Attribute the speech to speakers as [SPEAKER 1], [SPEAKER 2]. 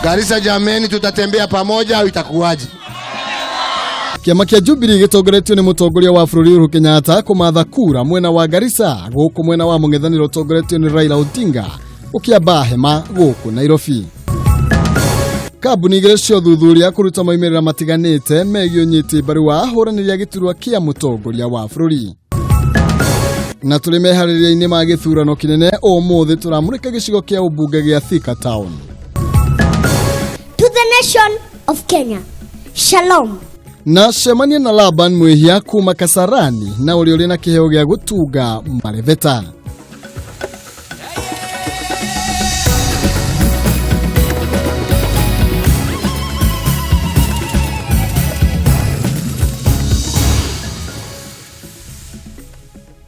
[SPEAKER 1] Garissa jameni, tutatembea pamoja au itakuwaje?
[SPEAKER 2] Kiama kia Jubilee gĩtongoretio nĩ mũtongoria wa bũrũri Uhuru Kenyatta kũmatha kura mwena wa Garissa, gũkũ mwena wa mũng'ethanĩro ũtongoretio nĩ Raila Odinga ũkĩamba hema gũkũ Nairobi. Kambuni igĩrĩ cia ũthuthuria kũruta moimĩrĩra matiganĩte megiĩ ũnyiti mbaru wa ahũranĩri a gĩturwa kĩa mũtongoria wa bũrũri. Na tũrĩ meharĩrĩria-inĩ ma gĩthurano kĩnene ũmũthĩ tũramũrĩka gĩcigo kĩa ũmbunge gĩa Thika Town.
[SPEAKER 3] To the nation of Kenya. Shalom.
[SPEAKER 2] Na cemania na Laban Mwihia kuma Kasarani na ũrĩa ũrĩ na kĩheo gĩa gũtunga mareveta.